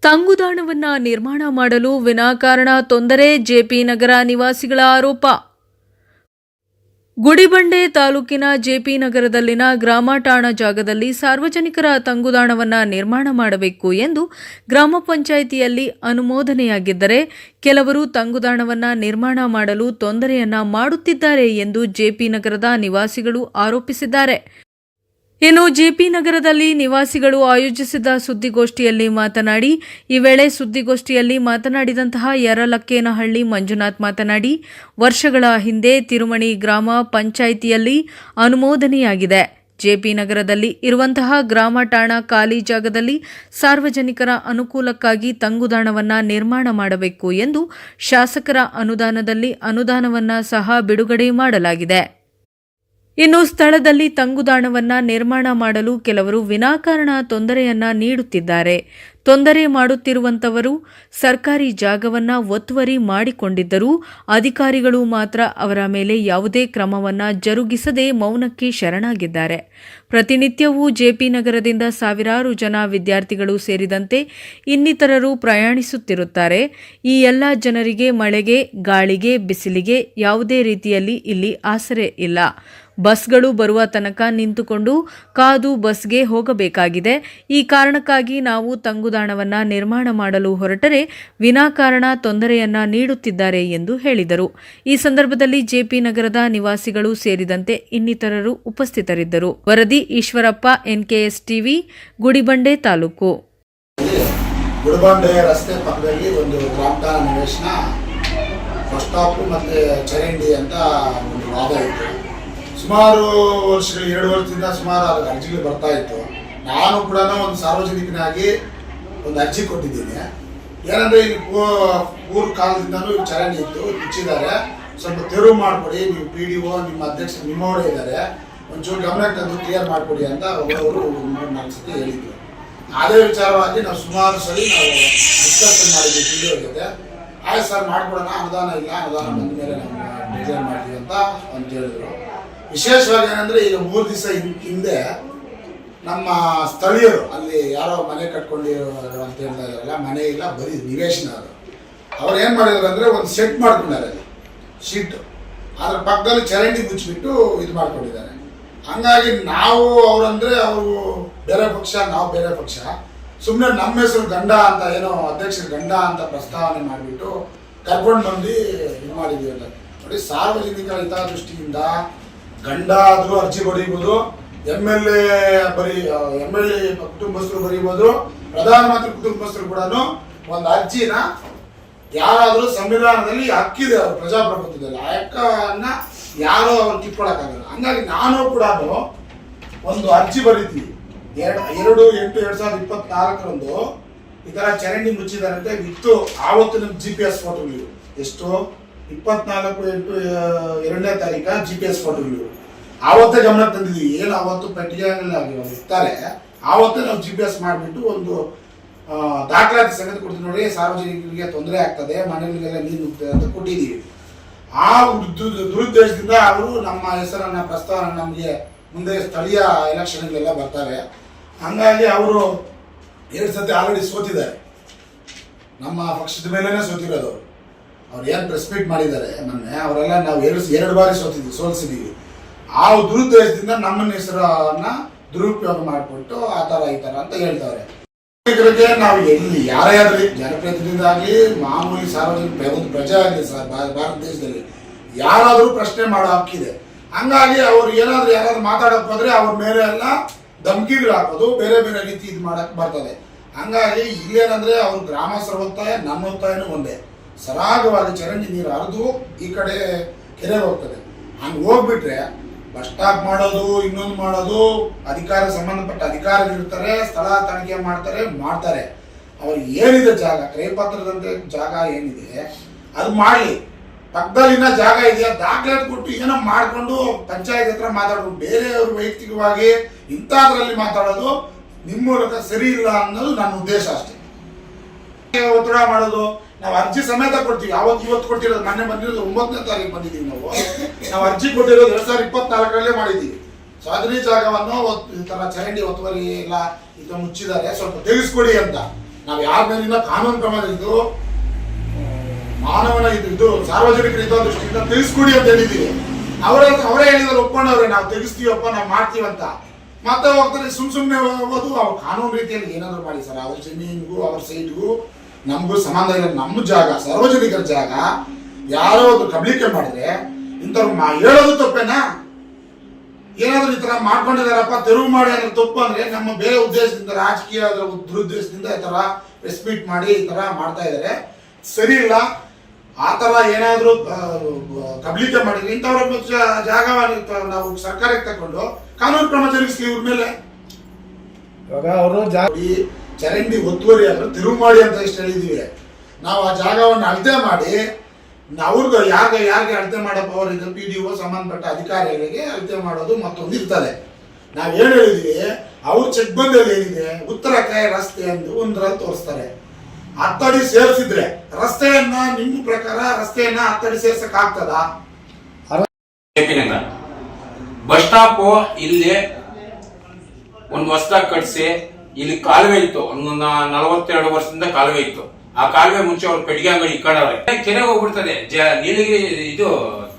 ತಂಗುದಾಣವನ್ನ ನಿರ್ಮಾಣ ಮಾಡಲು ವಿನಾಕಾರಣ ತೊಂದರೆ, ಜೆಪಿ ನಗರ ನಿವಾಸಿಗಳ ಆರೋಪ. ಗುಡಿಬಂಡೆ ತಾಲೂಕಿನ ಜೆಪಿ ನಗರದಲ್ಲಿನ ಗ್ರಾಮ ಠಾಣಾ ಜಾಗದಲ್ಲಿ ಸಾರ್ವಜನಿಕರ ತಂಗುದಾಣವನ್ನ ನಿರ್ಮಾಣ ಮಾಡಬೇಕು ಎಂದು ಗ್ರಾಮ ಪಂಚಾಯಿತಿಯಲ್ಲಿ ಅನುಮೋದನೆಯಾಗಿದ್ದರೆ ಕೆಲವರು ತಂಗುದಾಣವನ್ನ ನಿರ್ಮಾಣ ಮಾಡಲು ತೊಂದರೆಯನ್ನ ಮಾಡುತ್ತಿದ್ದಾರೆ ಎಂದು ಜೆಪಿ ನಗರದ ನಿವಾಸಿಗಳು ಆರೋಪಿಸಿದ್ದಾರೆ. ಇನ್ನು ಜೆಪಿ ನಗರದಲ್ಲಿ ನಿವಾಸಿಗಳು ಆಯೋಜಿಸಿದ ಸುದ್ದಿಗೋಷ್ಠಿಯಲ್ಲಿ ಮಾತನಾಡಿ, ಈ ವೇಳೆ ಸುದ್ದಿಗೋಷ್ಠಿಯಲ್ಲಿ ಮಾತನಾಡಿದಂತಹ ಯರಲಕ್ಕೇನಹಳ್ಳಿ ಮಂಜುನಾಥ್ ಮಾತನಾಡಿ, ವರ್ಷಗಳ ಹಿಂದೆ ತಿರುಮಣಿ ಗ್ರಾಮ ಪಂಚಾಯಿತಿಯಲ್ಲಿ ಅನುಮೋದನೆಯಾಗಿದೆ. ಜೆಪಿ ನಗರದಲ್ಲಿ ಇರುವಂತಹ ಗ್ರಾಮ ಠಾಣಾ ಖಾಲಿ ಜಾಗದಲ್ಲಿ ಸಾರ್ವಜನಿಕರ ಅನುಕೂಲಕ್ಕಾಗಿ ತಂಗುದಾಣವನ್ನ ನಿರ್ಮಾಣ ಮಾಡಬೇಕು ಎಂದು ಶಾಸಕರ ಅನುದಾನದಲ್ಲಿ ಅನುದಾನವನ್ನ ಸಹ ಬಿಡುಗಡೆ ಮಾಡಲಾಗಿದೆ. ಇನ್ನು ಸ್ಥಳದಲ್ಲಿ ತಂಗುದಾಣವನ್ನ ನಿರ್ಮಾಣ ಮಾಡಲು ಕೆಲವರು ವಿನಾಕಾರಣ ತೊಂದರೆಯನ್ನ ನೀಡುತ್ತಿದ್ದಾರೆ. ತೊಂದರೆ ಮಾಡುತ್ತಿರುವಂತವರು ಸರ್ಕಾರಿ ಜಾಗವನ್ನ ಒತ್ತುವರಿ ಮಾಡಿಕೊಂಡಿದ್ದರೂ ಅಧಿಕಾರಿಗಳು ಮಾತ್ರ ಅವರ ಮೇಲೆ ಯಾವುದೇ ಕ್ರಮವನ್ನ ಜರುಗಿಸದೆ ಮೌನಕ್ಕೆ ಶರಣಾಗಿದ್ದಾರೆ. ಪ್ರತಿನಿತ್ಯವೂ ಜೆಪಿ ನಗರದಿಂದ ಸಾವಿರಾರು ಜನ ವಿದ್ಯಾರ್ಥಿಗಳು ಸೇರಿದಂತೆ ಇನ್ನಿತರರು ಪ್ರಯಾಣಿಸುತ್ತಿರುತ್ತಾರೆ. ಈ ಎಲ್ಲ ಜನರಿಗೆ ಮಳೆಗೆ, ಗಾಳಿಗೆ, ಬಿಸಿಲಿಗೆ ಯಾವುದೇ ರೀತಿಯಲ್ಲಿ ಇಲ್ಲಿ ಆಸರೆ ಇಲ್ಲ. ಬಸ್ಗಳು ಬರುವ ತನಕ ನಿಂತುಕೊಂಡು ಕಾದು ಬಸ್ಗೆ ಹೋಗಬೇಕಾಗಿದೆ. ಈ ಕಾರಣಕ್ಕಾಗಿ ನಾವು ತಂಗುದಾಣವನ್ನ ನಿರ್ಮಾಣ ಮಾಡಲು ಹೊರಟರೆ ವಿನಾಕಾರಣ ತೊಂದರೆಯನ್ನ ನೀಡುತ್ತಿದ್ದಾರೆ ಎಂದು ಹೇಳಿದರು. ಈ ಸಂದರ್ಭದಲ್ಲಿ ಜೆಪಿ ನಗರದ ನಿವಾಸಿಗಳು ಸೇರಿದಂತೆ ಇನ್ನಿತರರು ಉಪಸ್ಥಿತರಿದ್ದರು. ವರದಿ ಈಶ್ವರಪ್ಪ, ಎನ್ಕೆಎಸ್ ಟಿವಿ, ಗುಡಿಬಂಡೆ ತಾಲೂಕು. ಗುಡಿಬಂಡೆ ರಸ್ತೆ ಪಕ್ಕದಲ್ಲಿ ಒಂದು ಗ್ರಾಮ ಠಾಣಾ ನಿವೇಶನ ಬಸ್ ಸ್ಟಾಪ್ ಮತ್ತು ಚರಂಡಿ ಅಂತ ಒಂದು ವಾದ ಇತ್ತು. ಸುಮಾರು ವರ್ಷಗಳು 2 ವರ್ಷದಿಂದ ಸುಮಾರು ಅದಕ್ಕೆ ಅರ್ಜಿಗಳು ಬರ್ತಾ ಇತ್ತು. ನಾನು ಕೂಡ ಒಂದು ಸಾರ್ವಜನಿಕನಾಗಿ ಒಂದು ಅರ್ಜಿ ಕೊಟ್ಟಿದ್ದೀನಿ. ಏನಂದರೆ ಈಗ ಪೂರ್ವ ಕಾಲದಿಂದನೂ ಚರಂಡಿ ಇತ್ತು, ಮುಚ್ಚಿದ್ದಾರೆ, ಸ್ವಲ್ಪ ತೆರವು ಮಾಡಿಕೊಡಿ, ನೀವು PDO ನಿಮ್ಮ ಅಧ್ಯಕ್ಷರು ನಿಮ್ಮವರೇ ಇದ್ದಾರೆ, ಒಂಚೂರು ಗಮನಕ್ಕೆ ತಂದು ಕ್ಲಿಯರ್ ಮಾಡಿಕೊಡಿ ಅಂತ ಅವರು 3-4 ಸತಿ ಹೇಳಿದ್ರು. ಅದೇ ವಿಚಾರವಾಗಿ ನಾವು ಸುಮಾರು ಸರಿ ನಾವು ಡಿಸ್ಕಷನ್ ಮಾಡಿದ್ವಿ PDO ಜೊತೆ. ಆಯ್ತು ಸರ್ ಮಾಡಿಕೊಡೋಣ, ಅನುದಾನ ಇಲ್ಲ, ಅನುದಾನ ಬಂದ ಮೇಲೆ ನಾವು ಡಿಸೈನ್ ಮಾಡ್ತೀವಿ ಅಂತ ಹೇಳಿದ್ರು. ವಿಶೇಷವಾಗಿ ಏನಂದರೆ ಈಗ 3 ದಿವಸ ಹಿಂದೆ ನಮ್ಮ ಸ್ಥಳೀಯರು ಅಲ್ಲಿ ಯಾರೋ ಮನೆ ಕಟ್ಕೊಂಡಿರೋ ಅಂತ ಹೇಳ್ತಾ ಇದ್ದಾರಲ್ಲ, ಮನೆ ಇಲ್ಲ, ಬರೀ ನಿವೇಶನ ಅದು. ಅವ್ರು ಏನು ಮಾಡಿದ್ರು ಅಂದರೆ ಒಂದು ಸೆಟ್ ಮಾಡ್ಕೊಂಡಿದ್ದಾರೆ, ಅಲ್ಲಿ ಶೀಟು, ಅದ್ರ ಪಕ್ಕದಲ್ಲಿ ಚರಂಡಿ ಮುಚ್ಚಿಬಿಟ್ಟು ಇದು ಮಾಡ್ಕೊಂಡಿದ್ದಾರೆ. ಹಂಗಾಗಿ ನಾವು ಅವರಂದರೆ ಅವರು ಬೇರೆ ಪಕ್ಷ, ನಾವು ಬೇರೆ ಪಕ್ಷ, ಸುಮ್ಮನೆ ನಮ್ಮ ಹೆಸರು ಗಂಡ ಅಂತ ಏನೋ ಅಧ್ಯಕ್ಷರ ಗಂಡ ಅಂತ ಪ್ರಸ್ತಾವನೆ ಮಾಡಿಬಿಟ್ಟು ಕರ್ಕೊಂಡು ಬಂದು ಇದು ಮಾಡಿದ್ದೀವಿ ಅಂತ ನೋಡಿ. ಸಾರ್ವಜನಿಕರ ಹಿತದೃಷ್ಟಿಯಿಂದ ಗಂಡ ಆದರೂ ಅರ್ಜಿ ಬರೀಬೋದು, MLA ಕುಟುಂಬಸ್ಥರು ಬರೀಬೋದು, ಪ್ರಧಾನಮಂತ್ರಿ ಕುಟುಂಬಸ್ಥರು ಕೂಡ ಒಂದು ಅರ್ಜಿನ ಯಾರಾದರೂ ಸಂವಿಧಾನದಲ್ಲಿ ಹಕ್ಕಿದೆ, ಅವರು ಪ್ರಜಾಪ್ರಭುತ್ವದಲ್ಲಿ ಆ ಹಕ್ಕನ್ನ ಯಾರೋ ಅವ್ರು ಕಿತ್ಕೊಳ್ಳೋಕ್ಕಾಗಲ್ಲ. ಹಂಗಾಗಿ ನಾನು ಕೂಡ ಒಂದು ಅರ್ಜಿ ಬರೀತೀವಿ. 2/8/2024 ಈ ಥರ ಚರಂಡಿ ಮುಚ್ಚಿದಾರಂತೆ ಇತ್ತು. ಆವತ್ತು ನಮ್ಗೆ GPS ಫೋಟೋಗಳು ಎಷ್ಟು 24/8/2 GPS ಫೋಟೋಗಳು ಆವತ್ತೇ ಗಮನಕ್ಕೆ ತಂದಿದ್ದೀವಿ. ಏನು ಆವತ್ತು ಪೆಟ್ಟಿಗೆಲ್ಲ ಇರ್ತಾರೆ, ಆವತ್ತೇ ನಾವು GPS ಮಾಡಿಬಿಟ್ಟು ಒಂದು ದಾಖಲಾತಿ ಸಮೇತ ಕೊಡ್ತೀವಿ. ನೋಡಿ, ಸಾರ್ವಜನಿಕರಿಗೆ ತೊಂದರೆ ಆಗ್ತದೆ, ಮನೆಗಳಿಗೆಲ್ಲ ನೀರು ನುಗ್ತದೆ ಅಂತ ಕೊಟ್ಟಿದ್ದೀವಿ. ಆ ದುರುದ್ದೇಶದಿಂದ ಅವರು ನಮ್ಮ ಹೆಸರನ್ನ ಪ್ರಸ್ತಾವನೆ ನಮಗೆ ಮುಂದೆ ಸ್ಥಳೀಯ ಎಲೆಕ್ಷನ್ಗಳೆಲ್ಲ ಬರ್ತಾರೆ. ಹಂಗಾಗಿ ಅವರು 2 ಸತಿ ಆಲ್ರೆಡಿ ಸೋತಿದ್ದಾರೆ. ನಮ್ಮ ಪಕ್ಷದ ಮೇಲೇ ಸೋತಿರೋದು. ಅವ್ರು ಏನು ಪ್ರೆಸ್ ಮೀಟ್ ಮಾಡಿದ್ದಾರೆ ಮೊನ್ನೆ, ಅವರೆಲ್ಲ ನಾವು 2 ಬಾರಿ ಸೋಲಿಸಿದ್ದೀವಿ. ಆ ದುರುದ್ದೇಶದಿಂದ ನಮ್ಮನ್ನ ಹೆಸರನ್ನ ದುರುಪಯೋಗ ಮಾಡಿಕೊಟ್ಟು ಆ ಥರ ಈ ಥರ ಅಂತ ಹೇಳ್ತಾರೆ. ನಾವು ಎಲ್ಲಿ ಯಾರೇ ಆಗಲಿ, ಜನಪ್ರತಿನಿಧಿ ಆಗಲಿ, ಮಾಮೂಲಿ ಸಾರ್ವಜನಿಕ ಒಂದು ಪ್ರಜೆ ಆಗಲಿ ಭಾರತ ದೇಶದಲ್ಲಿ ಯಾರಾದರೂ ಪ್ರಶ್ನೆ ಮಾಡೋ ಹಕ್ಕಿದೆ. ಹಂಗಾಗಿ ಅವ್ರು ಯಾರಾದ್ರೂ ಮಾತಾಡೋಕೆ ಹೋದ್ರೆ ಅವ್ರ ಮೇಲೆ ಎಲ್ಲ ಧಮಕಿಗಳು ಹಾಕೋದು, ಬೇರೆ ಬೇರೆ ರೀತಿ ಇದು ಮಾಡಕ್ಕೆ ಬರ್ತದೆ. ಹಂಗಾಗಿ ಇಲ್ಲೇನಂದ್ರೆ ಅವ್ರ ಗ್ರಾಮಸ್ಥರ ಒತ್ತಾಯ, ನಮ್ಮ ಒತ್ತಾಯನೂ ಒಂದೇ, ಸರಾಗವಾಗಿ ಚರಂಡಿ ನೀರು ಹರಿದು ಈ ಕಡೆ ಕೆರೆ ಹೋಗ್ತದೆ. ಹಂಗೆ ಹೋಗ್ಬಿಟ್ರೆ ಬಸ್ ಸ್ಟಾಪ್ ಮಾಡೋದು, ಇನ್ನೊಂದು ಮಾಡೋದು, ಸಂಬಂಧಪಟ್ಟ ಅಧಿಕಾರಿಗಳು ಇರ್ತಾರೆ, ಸ್ಥಳ ತನಿಖೆ ಮಾಡ್ತಾರೆ. ಅವ್ರು ಏನಿದೆ ಜಾಗ, ಕ್ರಯಪತ್ರದಂತೆ ಜಾಗ ಏನಿದೆ ಅದು ಮಾಡಲಿ. ಪಕ್ಕದಲ್ಲಿನ ಜಾಗ ಇದೆಯಾ ದಾಖಲಾತಿ ಕೊಟ್ಟು ಏನೋ ಮಾಡಿಕೊಂಡು ಪಂಚಾಯತ್ ಹತ್ರ ಮಾತಾಡೋದು, ಬೇರೆಯವರು ವೈಯಕ್ತಿಕವಾಗಿ ಇಂಥದ್ರಲ್ಲಿ ಮಾತಾಡೋದು ನಿಮ್ಮ ಮೂಲಕ ಸರಿ ಇಲ್ಲ ಅನ್ನೋದು ನನ್ನ ಉದ್ದೇಶ ಅಷ್ಟೇ. ಒತ್ತಡ ಮಾಡೋದು, ನಾವು ಅರ್ಜಿ ಸಮೇತ ಕೊಡ್ತೀವಿ. ಇವತ್ತು ಕೊಟ್ಟಿರೋದು, ಮೊನ್ನೆ ಬಂದಿರೋದು 9ನೇ ತಾರೀಕು ಬಂದಿದ್ದೀವಿ. ನಾವು ಅರ್ಜಿ ಕೊಟ್ಟಿರೋದು 2024 ಮಾಡಿದ್ದೀವಿ. ಸಾಧನೆ ಜಾಗವನ್ನು ಈ ಥರ ಚರಂಡಿ ಒತ್ತುವರಿ ಎಲ್ಲ ಈಗ ಮುಚ್ಚಿದ್ದಾರೆ, ಸ್ವಲ್ಪ ತೆಗೆಸ್ಕೊಡಿ ಅಂತ ನಾವು ಯಾರ ಮೇಲಿನ ಕಾನೂನು ಕ್ರಮ ಇದು ಮಾನವನ ಇದು ಸಾರ್ವಜನಿಕರ ಹಿತದೃಷ್ಟಿಯಿಂದ ತಿಳಿಸ್ಕೊಡಿ ಅಂತ ಹೇಳಿದೀವಿ. ಅವರೇ ಹೇಳಿದ್ರು, ಒಪ್ಕೊಂಡವ್ರೆ, ನಾವು ತೆಗಿಸ್ತೀವಪ್ಪ, ನಾವು ಮಾಡ್ತೀವಂತ. ಮತ್ತೆ ಹೋಗ್ತಾರೆ ಸುಮ್ಮನೆ ಹೋಗೋದು. ಅವ್ರು ಕಾನೂನು ರೀತಿಯಲ್ಲಿ ಏನಾದ್ರು ಮಾಡಿ ಸರ್, ಅವ್ರ ಜಮೀನಿಗೂ ಅವ್ರ ಸೈಟ್ಗೂ ನಮಗೂ ಸಂಬಂಧ ಇಲ್ಲ. ನಮ್ಮ ಜಾಗ, ಸಾರ್ವಜನಿಕರ ಜಾಗ, ಯಾರೋ ಒಂದು ಕಬಳಿಕೆ ಮಾಡಿದ್ರೆ ಇಂಥವ್ರು ಹೇಳೋದು ತಪ್ಪೇನಾ? ಏನಾದ್ರು ಈ ತರ ಮಾಡ್ಕೊಂಡಿದಾರಪ್ಪ, ತೆರವು ಮಾಡಿ ಅಂದ್ರೆ ತಪ್ಪು ಅಂದ್ರೆ ನಮ್ಮ ಬೇರೆ ಉದ್ದೇಶದಿಂದ, ರಾಜಕೀಯ ದುರುದ್ದೇಶದಿಂದ ಈ ತರ ಪ್ರೆಸ್ ಮೀಟ್ ಮಾಡಿ ಈ ತರ ಮಾಡ್ತಾ ಇದಾರೆ, ಸರಿ ಇಲ್ಲ. ಆ ತರ ಏನಾದ್ರು ಕಬಳಿಕೆ ಮಾಡಿದ್ರೆ ಇಂಥವ್ರ ಜಾಗವನ್ನು ನಾವು ಸರ್ಕಾರಕ್ಕೆ ತಕೊಂಡು ಕಾನೂನು ಕ್ರಮ ಜರುಗಿಸ್ಲಿ ಇವ್ರ ಮೇಲೆ. ಇವಾಗ ಅವರು ಚರಂಡಿ ಒತ್ತುವರಿ ಅಂದ್ರೆ ತಿರುವು ಮಾಡಿ ಅಂತ ಇಷ್ಟು ಹೇಳಿದೀವಿ. ನಾವು ಆ ಜಾಗವನ್ನು ಅಳತೆ ಮಾಡಿ ಅವ್ರಿಗೆ ಯಾರಿಗೆ ಅಳತೆ ಮಾಡೋ ಪವರ್ ಇದೆ, PDO ಸಂಬಂಧಪಟ್ಟ ಅಧಿಕಾರಿಗಳಿಗೆ ಅಳತೆ ಮಾಡೋದು ಮತ್ತೊಂದು ಇರ್ತದೆ. ನಾವ್ ಏನ್ ಹೇಳಿದ್ವಿ, ಅವ್ರ ಚೆಕ್ ಬಂದಲ್ಲಿ ಏನಿದೆ ಉತ್ತರಕ್ಕೆ ರಸ್ತೆ ಎಂದು ಒಂದ್ರಲ್ಲಿ ತೋರಿಸ್ತಾರೆ. 10 ಅಡಿ ಸೇರಿಸಿದ್ರೆ ರಸ್ತೆಯನ್ನ, ನಿಮ್ಮ ಪ್ರಕಾರ ರಸ್ತೆಯನ್ನ 10 ಅಡಿ ಸೇರ್ಸಕ್ ಆಗ್ತದ? ಬಸ್ ಸ್ಟಾಪ್ ಇಲ್ಲಿ ಒಂದು ಹೊಸದಾಗಿ ಕಟ್ಸಿ, ಇಲ್ಲಿ ಕಾಲುವೆ ಇತ್ತು, ಒಂದು 42 ವರ್ಷದಿಂದ ಕಾಲುವೆ ಇತ್ತು. ಆ ಕಾಲುವೆ ಮುಂಚೆ ಅವ್ರು ಪೆಟ್ಟಿಗೆ ಅಂಗಡಿ ಇಕ್ಕಡವ್ರೆ, ಕೆರೆ ಹೋಗ್ಬಿಡ್ತದೆ. ನೀಲಗಿರಿ ಇದು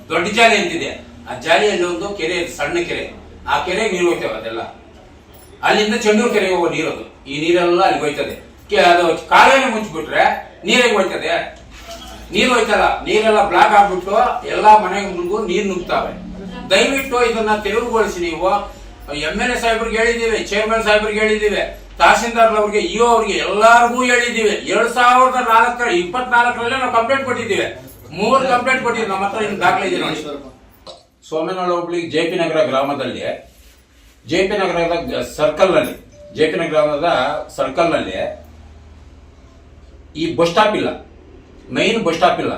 ದೊಡ್ಡ ಜಾಲಿ ಅಂತಿದೆ, ಆ ಜಾಲಿಯಲ್ಲಿ ಒಂದು ಕೆರೆ, ಸಣ್ಣ ಕೆರೆ, ಆ ಕೆರೆಗೆ ನೀರು ಹೋಗ್ತೇವೆ. ಅದೆಲ್ಲ ಅಲ್ಲಿಂದ ಚೆಂಡೂರು ಕೆರೆಗೆ ಹೋಗೋ ನೀರದು, ಈ ನೀರೆಲ್ಲ ಅಲ್ಲಿ ಹೋಯ್ತದೆ. ಅದು ಕಾಲುವೆನ ಮುಚ್ಚಿಬಿಟ್ರೆ ನೀರಿಗೆ ಹೋಯ್ತದೆ, ನೀರು ಹೋಯ್ತಲ್ಲ, ನೀರೆಲ್ಲ ಬ್ಲಾಕ್ ಆಗ್ಬಿಟ್ಟು ಎಲ್ಲಾ ಮನೆಗಳಿಗೂ ನೀರು ನುಗ್ತಾವೆ. ದಯವಿಟ್ಟು ಇದನ್ನ ತೆರವುಗೊಳಿಸಿ. ನೀವು MLA ಸಾಹೇಬ್ರಿಗೆ ಹೇಳಿದೀವಿ, ಚೇರ್ಮನ್ ಸಾಹೇಬ್ರಿಗೆ ಹೇಳಿದೀವಿ, ತಹಸೀಲ್ದಾರ್ ಅವ್ರಿಗೆ, EO ಅವ್ರಿಗೆ ಎಲ್ಲಾರ್ಗೂ ಹೇಳಿದೀವಿ. 2024 ನಾವು ಕಂಪ್ಲೇಂಟ್ ಕೊಟ್ಟಿದ್ದೀವಿ, 3 ಕಂಪ್ಲೇಂಟ್ ಕೊಟ್ಟಿದ್ದೀವಿ. ನಮ್ಮ ಹತ್ರ ಇನ್ನು ದಾಖಲೆ ಇದೆ ನೋಡಿ. ಸೋಮೇನಹಳ್ಳಿ ಹೋಬಳಿ JP ನಗರ ಗ್ರಾಮದಲ್ಲಿ, JP ನಗರದ ಸರ್ಕಲ್ ನಲ್ಲಿ, JP ನಗರ ಗ್ರಾಮದ ಸರ್ಕಲ್ ನಲ್ಲಿ ಈ ಬಸ್ ಸ್ಟಾಪ್ ಇಲ್ಲ, ಮೈನ್ ಬಸ್ ಸ್ಟಾಪ್ ಇಲ್ಲ.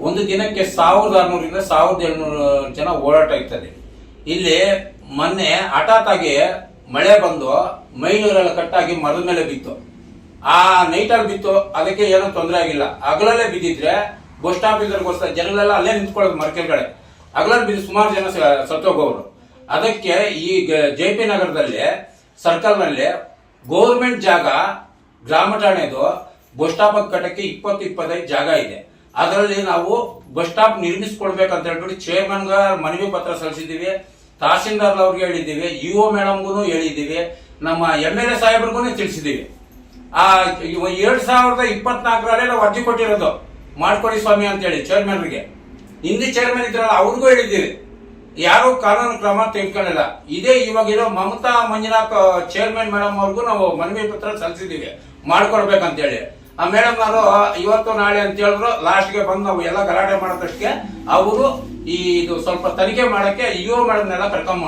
ಒಂದು ದಿನಕ್ಕೆ 1600ರಿಂದ 1700 ಜನ ಓಡಾಟ ಇರ್ತದೆ. ಇಲ್ಲಿ ಮೊನ್ನೆ ಹಠಾತ್ ಆಗಿ ಮಳೆ ಬಂದು ಮೈನೂರೆಲ್ಲ ಕಟ್ಟಾಗಿ ಮರದ ಮೇಲೆ ಬಿತ್ತು. ಆ ನೈಟಲ್ಲಿ ಬಿತ್ತು, ಅದಕ್ಕೆ ಏನೋ ತೊಂದರೆ ಆಗಿಲ್ಲ. ಹಗಲಲ್ಲೇ ಬಿದ್ದಿದ್ರೆ ಬಸ್ ಸ್ಟಾಪ್ ಇದ್ರಗೋಸ್ಕರ ಜನಗಳೆಲ್ಲ ಅಲ್ಲೇ ನಿಂತ್ಕೊಳ್ಳೋದು ಮರ ಕೆಳಗಡೆ. ಹಗಲಲ್ಲಿ ಬಿದ್ದು ಸುಮಾರು ಜನ ಸತ್ತೋಗೋರು. ಅದಕ್ಕೆ ಈ JP ನಗರದಲ್ಲಿ ಸರ್ಕಲ್ ನಲ್ಲಿ ಗೌರ್ಮೆಂಟ್ ಜಾಗ, ಗ್ರಾಮ ಠಾಣೆದು ಬಸ್ ಸ್ಟಾಪ್ ಕಟ್ಟಕ್ಕೆ 20-25 ಜಾಗ ಇದೆ. ಅದರಲ್ಲಿ ನಾವು ಬಸ್ ಸ್ಟಾಪ್ ನಿರ್ಮಿಸ್ಕೊಡ್ಬೇಕಂತ ಹೇಳ್ಬಿಟ್ಟು ಚೇರ್ಮನ್ ಮನವಿ ಪತ್ರ ಸಲ್ಲಿಸಿದೀವಿ, ತಹಸೀಲ್ದಾರ್ ಅವ್ರಿಗೆ ಹೇಳಿದ್ದೀವಿ, EO ಮೇಡಮ್ಗೂ ಹೇಳಿದ್ದೀವಿ, ನಮ್ಮ MLA ಸಾಹೇಬ್ರಿಗೂ ತಿಳಿಸಿದ್ದೀವಿ. ಆ 2024 ನಾವು ಅರ್ಜಿ ಕೊಟ್ಟಿರೋದು, ಮಾಡ್ಕೊಡಿ ಸ್ವಾಮಿ ಅಂತ ಹೇಳಿ ಚೇರ್ಮನ್ರಿಗೆ. ಹಿಂದಿ ಚೇರ್ಮನ್ ಇದ್ರಲ್ಲ ಅವ್ರಿಗೂ ಹೇಳಿದ್ದೀವಿ, ಯಾರು ಕಾನೂನು ಕ್ರಮ ತೆಗೆದುಕೊಳ್ಳಿಲ್ಲ. ಇದೇ ಇವಾಗಿರೋ ಮಮತಾ ಮಂಜುನಾಥ್ ಚೇರ್ಮನ್ ಮೇಡಮ್ ಅವ್ರಿಗೂ ನಾವು ಮನವಿ ಪತ್ರ ಸಲ್ಲಿಸಿದ್ದೀವಿ, ಮಾಡ್ಕೊಡ್ಬೇಕಂತ ಹೇಳಿ. ಆ ಮೇಡಮ್ ಅವರು ಇವತ್ತು ನಾಳೆ ಅಂತ ಹೇಳಿದ್ರು. ಲಾಸ್ಟ್ಗೆ ಬಂದು ನಾವು ಎಲ್ಲ ಗಲಾಟೆ ಮಾಡೋದಕ್ಕೆ ಅವರು ಇದು ಸ್ವಲ್ಪ ತನಿಖೆ ಮಾಡಕ್ಕೆ EO ಮೇಡಮ್ನೆಲ್ಲ ಕರ್ಕೊಂಡ್